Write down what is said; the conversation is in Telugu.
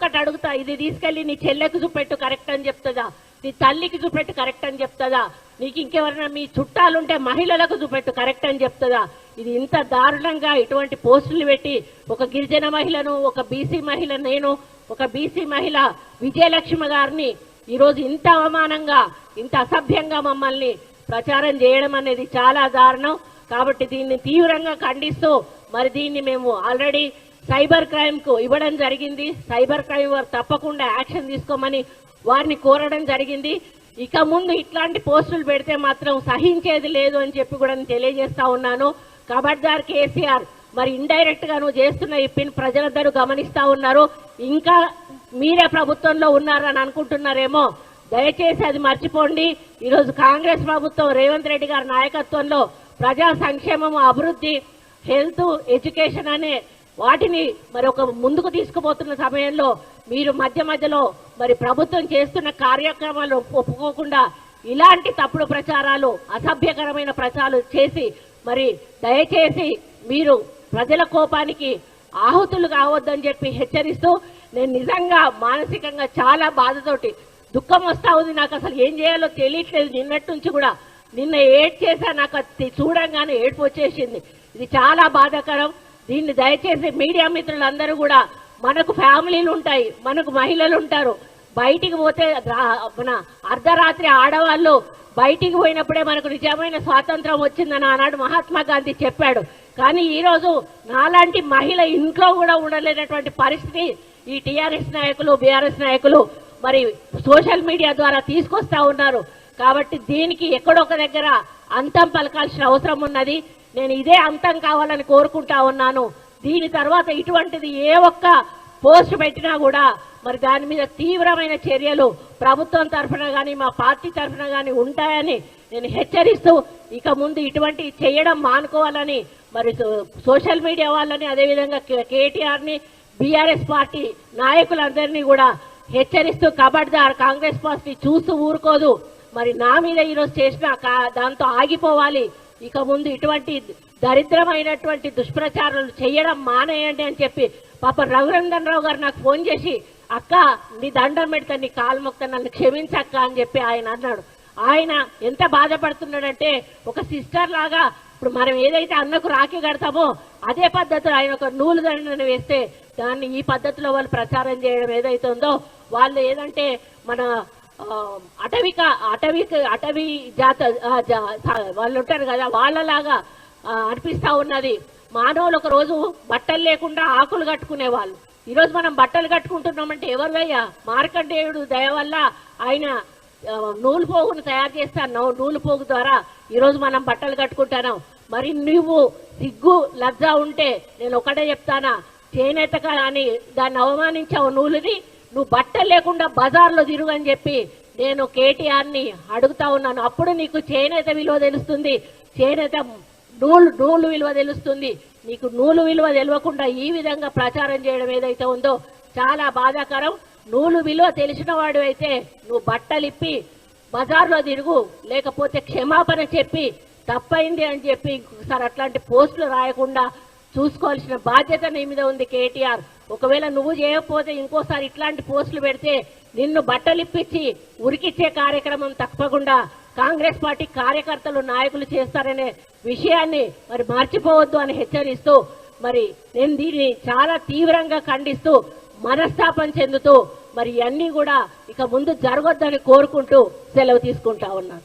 ఒక్కటి అడుగుతా, ఇది తీసుకెళ్లి నీ చెల్లెకు చూపెట్టు కరెక్ట్ అని చెప్తుందా, నీ తల్లికి చూపెట్టు కరెక్ట్ అని చెప్తుందా, నీకు ఇంకెవరైనా మీ చుట్టాలుంటే మహిళలకు చూపెట్టు కరెక్ట్ అని చెప్తుందా? ఇది ఇంత దారుణంగా ఇటువంటి పోస్టులు పెట్టి ఒక గిరిజన మహిళను, ఒక బీసీ మహిళ, నేను ఒక బీసీ మహిళ విజయలక్ష్మి గారిని ఈరోజు ఇంత అవమానంగా, ఇంత అసభ్యంగా మమ్మల్ని ప్రచారం చేయడం అనేది చాలా దారుణం. కాబట్టి దీన్ని తీవ్రంగా ఖండిస్తూ మరి దీన్ని మేము ఆల్రెడీ సైబర్ క్రైమ్ కు ఇవ్వడం జరిగింది. సైబర్ క్రైమ్ వారు తప్పకుండా యాక్షన్ తీసుకోమని వారిని కోరడం జరిగింది. ఇక ముందు ఇట్లాంటి పోస్టులు పెడితే మాత్రం సహించేది లేదు అని చెప్పి కూడా తెలియజేస్తా ఉన్నాను. ఖబర్దార్ కేసీఆర్, మరి ఇండైరెక్ట్ గా నువ్వు చేస్తున్న ఈ పిన్ ప్రజలందరూ గమనిస్తా ఉన్నారు. ఇంకా మీరే ప్రభుత్వంలో ఉన్నారని అనుకుంటున్నారేమో, దయచేసి అది మర్చిపోండి. ఈరోజు కాంగ్రెస్ ప్రభుత్వం రేవంత్ రెడ్డి గారి నాయకత్వంలో ప్రజా సంక్షేమం, అభివృద్ధి, హెల్త్, ఎడ్యుకేషన్ అనే వాటిని మరి ఒక ముందుకు తీసుకుపోతున్న సమయంలో మీరు మధ్య మధ్యలో మరి ప్రభుత్వం చేస్తున్న కార్యక్రమాలు ఒప్పుకోకుండా ఇలాంటి తప్పుడు ప్రచారాలు, అసభ్యకరమైన ప్రచారాలు చేసి మరి దయచేసి మీరు ప్రజల కోపానికి ఆహుతులు కావద్దని చెప్పి హెచ్చరిస్తూ, నేను నిజంగా మానసికంగా చాలా బాధతోటి దుఃఖం వస్తా ఉంది. నాకు అసలు ఏం చేయాలో తెలియట్లేదు. నిన్నటి నుంచి కూడా నిన్న ఏడ్ చేశా, నాకు అది చూడంగానే ఏడ్పు వచ్చేసింది. ఇది చాలా బాధాకరం. దీన్ని దయచేసి మీడియా మిత్రులందరూ కూడా, మనకు ఫ్యామిలీలు ఉంటాయి, మనకు మహిళలు ఉంటారు. బయటికి పోతే మన అర్ధరాత్రి ఆడవాళ్ళు బయటికి పోయినప్పుడే మనకు నిజమైన స్వాతంత్రం వచ్చిందని ఆనాడు మహాత్మా గాంధీ చెప్పాడు. కానీ ఈరోజు నాలాంటి మహిళ ఇంట్లో కూడా ఉండలేనటువంటి పరిస్థితి ఈ టీఆర్ఎస్ నాయకులు, బీఆర్ఎస్ నాయకులు మరి సోషల్ మీడియా ద్వారా తీసుకొస్తా ఉన్నారు. కాబట్టి దీనికి ఎక్కడొక దగ్గర అంతం పలకాల్సిన అవసరం ఉన్నది. నేను ఇదే అంతం కావాలని కోరుకుంటా ఉన్నాను. దీని తర్వాత ఇటువంటిది ఏ ఒక్క పోస్ట్ పెట్టినా కూడా మరి దాని మీద తీవ్రమైన చర్యలు ప్రభుత్వం తరఫున కానీ మా పార్టీ తరఫున కానీ ఉంటాయని నేను హెచ్చరిస్తూ, ఇక ముందు ఇటువంటి చేయడం మానుకోవాలని మరి సోషల్ మీడియా వాళ్ళని, అదేవిధంగా కేటీఆర్ని, బీఆర్ఎస్ పార్టీ నాయకులందరినీ కూడా హెచ్చరిస్తూ, ఖబర్దార్ కాంగ్రెస్ పార్టీ చూస్తూ ఊరుకోదు. మరి నా మీద ఈరోజు చేసిన దాంతో ఆగిపోవాలి. ఇక ముందు ఇటువంటి దరిద్రమైనటువంటి దుష్ప్రచారాలు చేయడం మానేయండి అని చెప్పి పాప రఘునందన్ రావు గారు నాకు ఫోన్ చేసి, అక్క నీ దండం పెడతా, నీ కాలు మొక్త, నన్ను క్షమించక్క అని చెప్పి ఆయన అన్నాడు. ఆయన ఎంత బాధపడుతున్నాడంటే, ఒక సిస్టర్ లాగా ఇప్పుడు మనం ఏదైతే అన్నకు రాఖీ కడతామో అదే పద్ధతిలో ఆయన ఒక నూలు దండను వేస్తే దాన్ని ఈ పద్ధతిలో వాళ్ళు ప్రచారం చేయడం ఏదైతే ఉందో, వాళ్ళు ఏదంటే మన అటవీ జాత వాళ్ళు ఉంటారు కదా, వాళ్ళలాగా అనిపిస్తా ఉన్నది. మానవులు ఒక రోజు బట్టలు లేకుండా ఆకులు కట్టుకునే వాళ్ళు, ఈరోజు మనం బట్టలు కట్టుకుంటున్నామంటే ఎవరివయ్యా? మార్కండేయుడు దయ వల్ల ఆయన నూలు పోగును తయారు చేస్తాను. నూలు పోగు ద్వారా ఈరోజు మనం బట్టలు కట్టుకుంటున్నాం. మరి నువ్వు సిగ్గు లజ్జ ఉంటే నేను ఒకటే చెప్తానా, చేనేత అని దాన్ని అవమానించావు నూలుని, నువ్వు బట్టలు లేకుండా బజార్లో తిరుగు అని చెప్పి నేను కేటీఆర్ని అడుగుతా ఉన్నాను. అప్పుడు నీకు చేనేత విలువ తెలుస్తుంది, చేనేత నూలు విలువ తెలుస్తుంది. నీకు నూలు విలువ తెలియకుండా ఈ విధంగా ప్రచారం చేయడం ఏదైతే ఉందో చాలా బాధాకరం. నూలు విలువ తెలిసిన వాడు అయితే నువ్వు బట్టలిప్పి బజార్లో తిరుగు, లేకపోతే క్షమాపణ చెప్పి తప్పైంది అని చెప్పి ఇంకొకసారి అట్లాంటి పోస్టులు రాయకుండా చూసుకోవాల్సిన బాధ్యత నీ మీద ఉంది కేటీఆర్. ఒకవేళ నువ్వు చేయకపోతే ఇంకోసారి ఇట్లాంటి పోస్టులు పెడితే నిన్ను బట్టలిప్పించి ఉరికిచ్చే కార్యక్రమం తప్పకుండా కాంగ్రెస్ పార్టీ కార్యకర్తలు, నాయకులు చేస్తారనే విషయాన్ని మరి మర్చిపోవద్దు అని హెచ్చరిస్తూ, మరి నేను దీన్ని చాలా తీవ్రంగా ఖండిస్తూ, మనస్తాపం చెందుతూ మరి అన్నీ కూడా ఇక ముందు జరగొద్దని కోరుకుంటూ సెలవు తీసుకుంటా ఉన్నా.